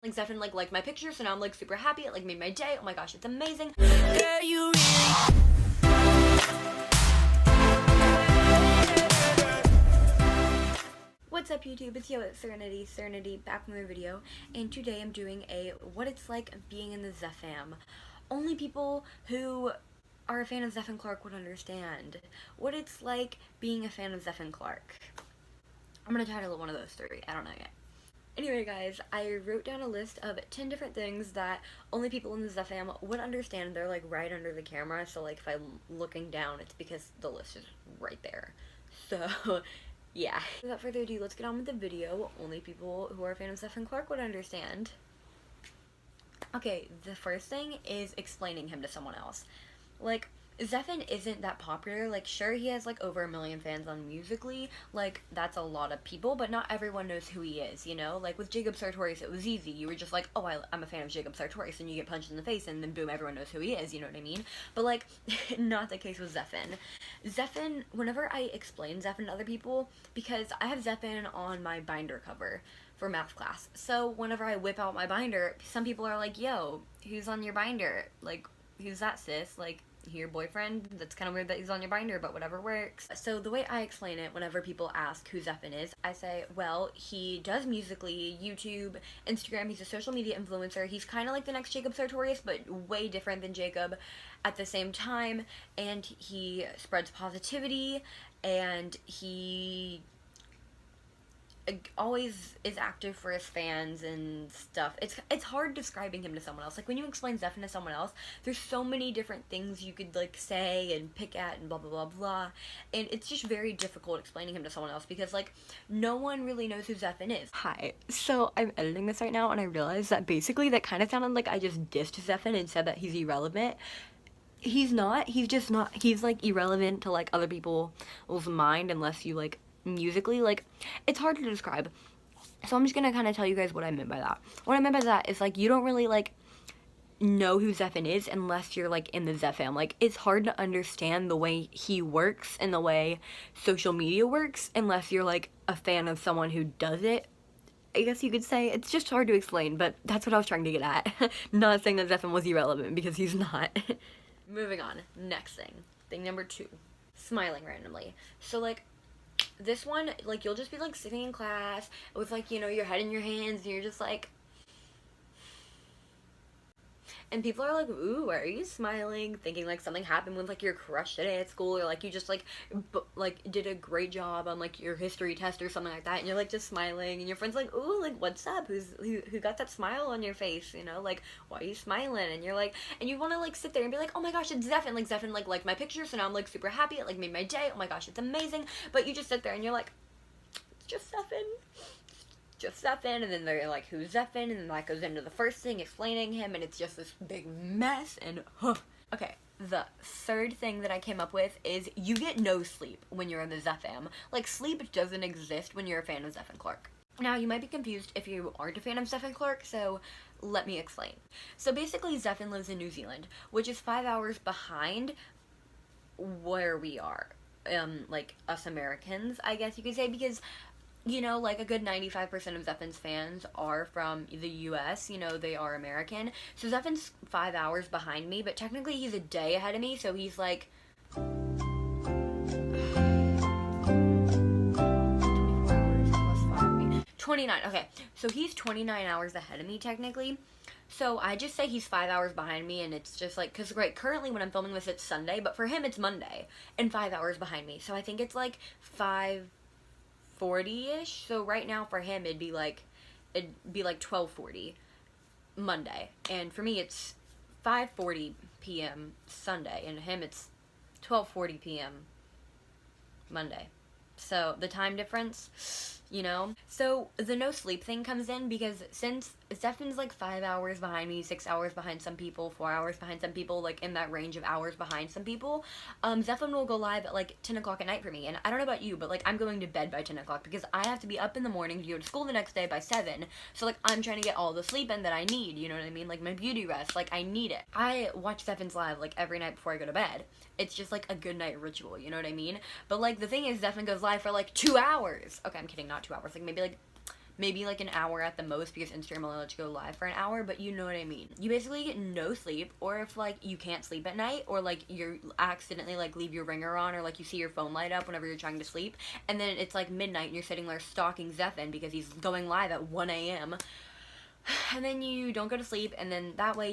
Like Zephan liked my picture, so now I'm like super happy. It like made my day. Oh my gosh, it's amazing. Girl, you really... What's up YouTube? It's Yo at Serenity back with another video, and today I'm doing a what it's like being in the Zephan. Only people who are a fan of Zephan Clark would understand what it's like being a fan of Zephan Clark. I'm gonna title one of those three. I don't know yet. Anyway guys, I wrote down a list of 10 different things that only people in the Zephan would understand. They're like right under the camera, so like if I'm looking down, it's because the list is right there. So yeah. Without further ado, let's get on with the video. Only people who are a fan of Zephan Clark would understand. Okay, the first thing is explaining him to someone else. Like, Zephan isn't that popular. Like, sure, he has like over 1 million fans on Musical.ly, like that's a lot of people, but not everyone knows who he is, you know? Like with Jacob Sartorius, it was easy. You were just like, oh, I'm a fan of Jacob Sartorius, and you get punched in the face, and then boom, everyone knows who he is, you know what I mean? But like, not the case with Zephan. Zephan, whenever I explain Zephan to other people, because I have Zephan on my binder cover for math class, so whenever I whip out my binder, some people are like, yo, who's on your binder? Like, who's that, sis? Like, your boyfriend? That's kind of weird that he's on your binder, but whatever works. So the way I explain it whenever people ask who Zephan is, I say, well, he does Musical.ly, YouTube, Instagram. He's a social media influencer. He's kind of like the next Jacob Sartorius, but way different than Jacob at the same time, and he spreads positivity, and he always is active for his fans and stuff. It's hard describing him to someone else. Like when you explain Zephan to someone else, there's so many different things you could like say and pick at and blah blah blah blah, and it's just very difficult explaining him to someone else because like no one really knows who Zephan is. Hi, so I'm editing this right now and I realized that basically that kind of sounded like I just dissed Zephan and said that he's irrelevant. He's not. He's just not. He's like irrelevant to like other people's mind unless you like Musical.ly. Like, it's hard to describe, so I'm just gonna kind of tell you guys what I meant by that. What I meant by that is like you don't really like know who Zephan is unless you're like in the Zephan. Like, it's hard to understand the way he works and the way social media works unless you're like a fan of someone who does it, I guess you could say. It's just hard to explain, but that's what I was trying to get at. Not saying that Zephan was irrelevant, because he's not. Moving on. Next thing number 2, smiling randomly. So like this one, like, you'll just be like sitting in class with like, you know, your head in your hands and you're just like, and people are like, ooh, why are you smiling? Thinking like something happened with like your crush today at school, or like you just like did a great job on like your history test or something like that, and you're like just smiling, and your friend's like, ooh, like what's up? Who got that smile on your face? You know, like, why are you smiling? And you're like, and you want to like sit there and be like, oh my gosh, it's Zephan. Like Zephan liked my picture, so now I'm like super happy. It like made my day. Oh my gosh, it's amazing. But you just sit there and you're like, it's just Zephan. Just Zephan, and then they're like, who's Zephan? And then that goes into the first thing, explaining him, and it's just this big mess, and Okay, the third thing that I came up with is you get no sleep when you're in the Zephan. Like, sleep doesn't exist when you're a fan of Zephan Clark. Now, you might be confused if you aren't a fan of Zephan Clark, so let me explain. So basically, Zephan lives in New Zealand, which is 5 hours behind where we are. Like, us Americans, I guess you could say, because, you know, like a good 95% of Zephan's fans are from the US, you know, they are American. So Zephan's 5 hours behind me, but technically he's a day ahead of me, so he's like 29. Okay, so he's 29 hours ahead of me technically. So I just say he's 5 hours behind me, and it's just like, because right, currently when I'm filming this it's Sunday, but for him it's Monday, and 5 hours behind me. So I think it's like 5:40-ish. So right now for him it'd be like 12:40 Monday, and for me it's 5:40 p.m. Sunday, and him it's 12:40 p.m. Monday. So the time difference, you know. So the no sleep thing comes in because since Zephan's like 5 hours behind me, 6 hours behind some people, 4 hours behind some people, like in that range of hours behind some people, Zephan will go live at like 10 o'clock at night for me. And I don't know about you, but like I'm going to bed by 10 o'clock because I have to be up in the morning to go to school the next day by 7. So like I'm trying to get all the sleep in that I need, you know what I mean? Like my beauty rest, like I need it. I watch Zephan's live like every night before I go to bed. It's just like a good night ritual, you know what I mean? But like the thing is, Zephan goes live for like 2 hours. Okay, I'm kidding, not 2 hours, like maybe like an hour at the most, because Instagram only lets you go live for an hour, but you know what I mean. You basically get no sleep, or if like you can't sleep at night, or like you accidentally like leave your ringer on, or like you see your phone light up whenever you're trying to sleep, and then it's like midnight and you're sitting there stalking Zephan because he's going live at 1 a.m. and then you don't go to sleep, and then that way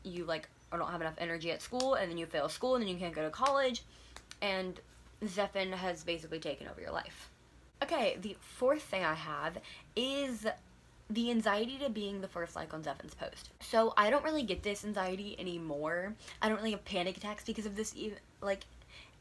you like don't have enough energy at school, and then you fail school, and then you can't go to college, and Zephan has basically taken over your life. Okay, the fourth thing I have is the anxiety to being the first like on Zephan's post. So I don't really get this anxiety anymore. I don't really have panic attacks because of this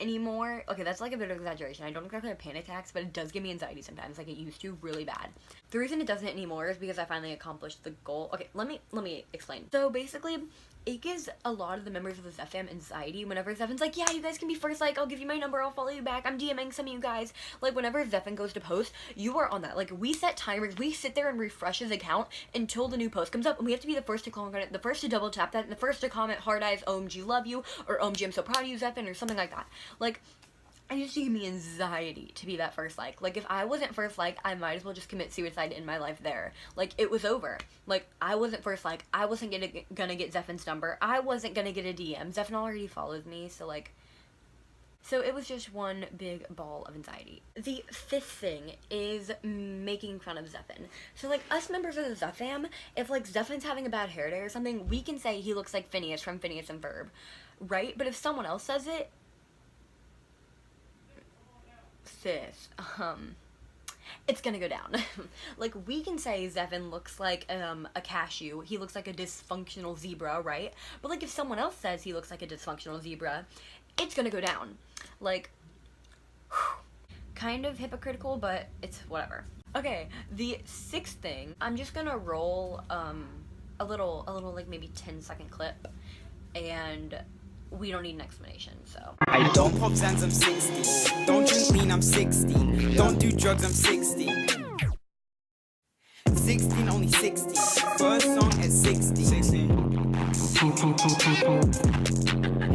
anymore. Okay, that's like a bit of exaggeration. I don't exactly have panic attacks, but it does give me anxiety sometimes, like it used to, really bad. The reason it doesn't anymore is because I finally accomplished the goal. Okay, let me explain. So basically, it gives a lot of the members of the Zephan anxiety whenever Zephan's like, yeah, you guys can be first, like, I'll give you my number, I'll follow you back, I'm DMing some of you guys. Like, whenever Zephan goes to post, you are on that. Like, we set timers, we sit there and refresh his account until the new post comes up, and we have to be the first to comment on it, the first to double tap that, and the first to comment hard eyes, OMG, love you, or OMG, I'm so proud of you, Zephan, or something like that. Like, it used to give me anxiety to be that first like. Like, if I wasn't first like, I might as well just commit suicide in my life there. Like, it was over. Like, I wasn't first like, I wasn't gonna get Zephan's number. I wasn't gonna get a DM. Zephan already follows me, so like, so it was just one big ball of anxiety. The fifth thing is making fun of Zephan. So like, us members of the Zephan, if like Zephan's having a bad hair day or something, we can say he looks like Phineas from Phineas and Ferb, right? But if someone else says it, sis, it's gonna go down. Like, we can say Zephan looks like a cashew, he looks like a dysfunctional zebra, right? But like, if someone else says he looks like a dysfunctional zebra, it's gonna go down. Like, kind of hypocritical, but it's whatever. Okay, the sixth thing, I'm just gonna roll a little like maybe 10-second clip, and we don't need an explanation, so. I don't pop Zans, I'm 60. Don't drink lean, I'm 60. Don't do drugs, I'm 60. 16, only 60. First song at 60.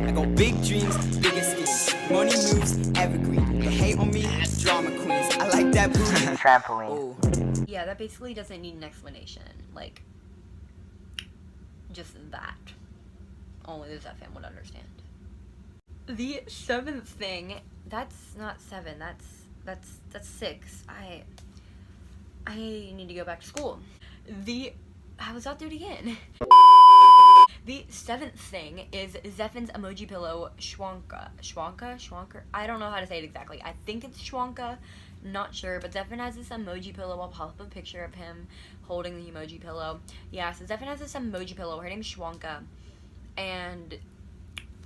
I got big dreams, bigger schemes. Money moves, evergreen. They hate on me, drama queens. I like that booty. Trampoline. Ooh. Yeah, that basically doesn't need an explanation. Like, just that. Only the Zephan would understand. The seventh thing, that's not 7, that's 6. I need to go back to school. I was out there again. The seventh thing is Zephan's emoji pillow, Schwanka. I don't know how to say it exactly. I think it's Schwanka, not sure, but Zephan has this emoji pillow. I'll pop up a picture of him holding the emoji pillow. Yeah, so Zephan has this emoji pillow. Her name's Schwanka. And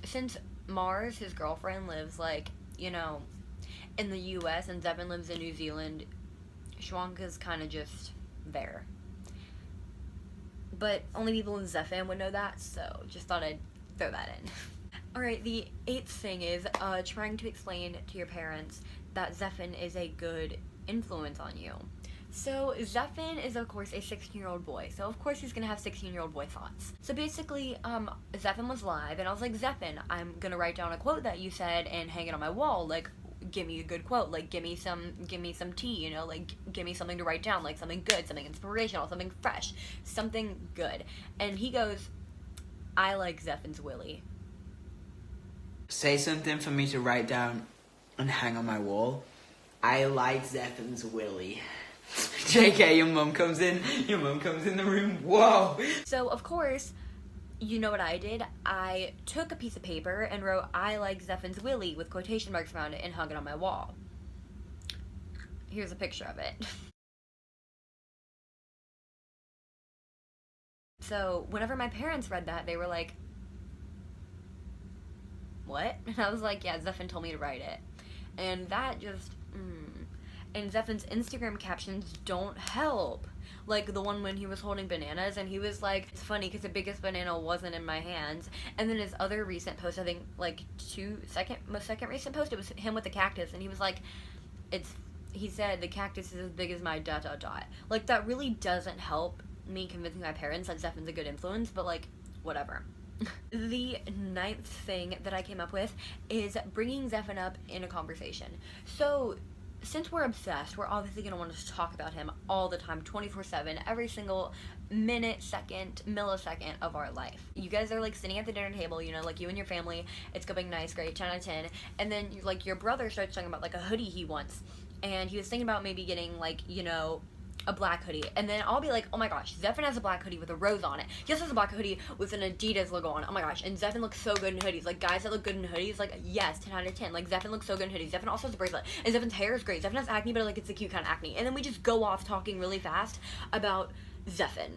since Mars, his girlfriend, lives, like, you know, in the US, and Zephan lives in New Zealand, Schwanka's kind of just there. But only people in Zephan would know that, so just thought I'd throw that in. Alright, the eighth thing is trying to explain to your parents that Zephan is a good influence on you. So Zephan is, of course, a 16-year-old boy, so of course he's gonna have 16-year-old boy thoughts. So basically, Zephan was live, and I was like, Zephan, I'm gonna write down a quote that you said and hang it on my wall. Like, give me a good quote. Like, give me some tea, you know, like, give me something to write down, like something good, something inspirational, something fresh, something good. And he goes, I like Zephan's willy. Say something for me to write down and hang on my wall. I like Zephan's willy. JK, your mum comes in the room, whoa! So, of course, you know what I did? I took a piece of paper and wrote, I like Zephan's willy, with quotation marks around it, and hung it on my wall. Here's a picture of it. So, whenever my parents read that, they were like, what? And I was like, yeah, Zephan told me to write it. And that just, And Zephan's Instagram captions don't help. Like the one when he was holding bananas, and he was like, it's funny because the biggest banana wasn't in my hands. And then his other recent post, I think like most second recent post, it was him with the cactus, and he was like, he said the cactus is as big as my ... Like, that really doesn't help me convincing my parents that Zephan's a good influence, but like, whatever. The ninth thing that I came up with is bringing Zephan up in a conversation. So since we're obsessed, we're obviously going to want to talk about him all the time, 24/7, every single minute, second, millisecond of our life. You guys are like sitting at the dinner table, you know, like you and your family, it's going nice, great, 10 out of 10, and then like your brother starts talking about like a hoodie he wants, and he was thinking about maybe getting like, you know, a black hoodie, and then I'll be like, oh my gosh, Zephan has a black hoodie with a rose on it. He also has a black hoodie with an Adidas logo on it. Oh my gosh, and Zephan looks so good in hoodies. Like, guys that look good in hoodies, like, yes, 10 out of 10. Like, Zephan looks so good in hoodies. Zephan also has a bracelet, and Zephan's hair is great. Zephan has acne, but like, it's the cute kind of acne. And then we just go off talking really fast about Zephan.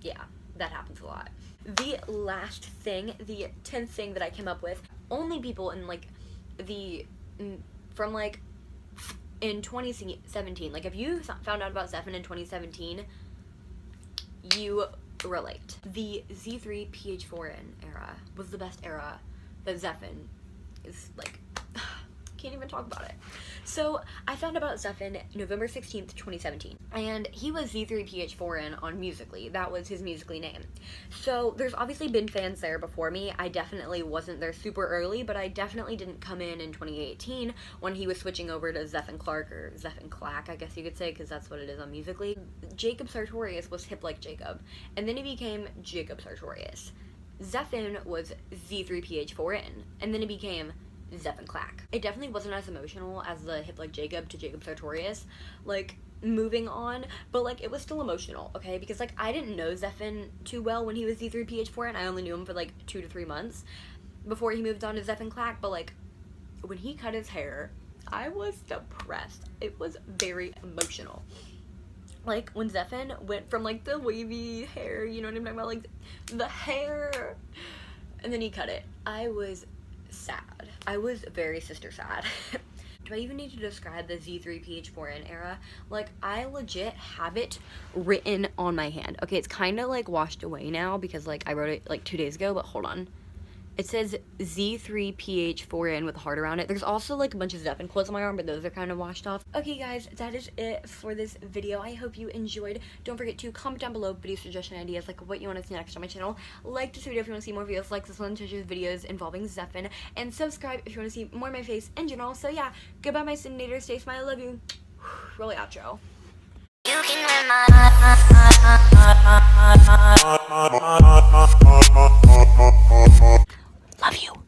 Yeah, that happens a lot. The last thing, the 10th thing that I came up with, only people in like from like in 2017, like if you found out about Zephan in 2017, you relate. The Z3 PH4N era was the best era that Zephan is like, can't even talk about it. So I found out about Zephan November 16th, 2017, and he was Z3PH4N on Musical.ly. That was his Musical.ly name. So there's obviously been fans there before me. I definitely wasn't there super early, but I definitely didn't come in 2018 when he was switching over to Zephan Clark, or Zephan Clack, I guess you could say, because that's what it is on Musical.ly. Jacob Sartorius was hip like Jacob, and then he became Jacob Sartorius. Zephan was Z3PH4N, and then he became Zephan Clack. It definitely wasn't as emotional as the hip like Jacob to Jacob Sartorius, like, moving on, but like, it was still emotional, okay, because like, I didn't know Zephan too well when he was Z3PH4, and I only knew him for like 2 to 3 months before he moved on to Zephan Clack. But like, when he cut his hair, I was depressed. It was very emotional. Like, when Zephan went from like the wavy hair, you know what I'm talking about, like the hair, and then he cut it, I was sad. I was very sister sad. Do I even need to describe the Z3PH4N era? Like, I legit have it written on my hand. Okay, it's kind of like washed away now because like I wrote it like 2 days ago, but hold on. It says Z3PH4N with a heart around it. There's also like a bunch of Zephan quotes on my arm, but those are kind of washed off. Okay guys, that is it for this video. I hope you enjoyed. Don't forget to comment down below video suggestion ideas, like what you want to see next on my channel. Like this video if you want to see more videos like this one, such as videos involving Zephan. And subscribe if you want to see more of my face in general. So yeah, goodbye my Seninators, stay smiley, I love you. Roll the outro. You can love you.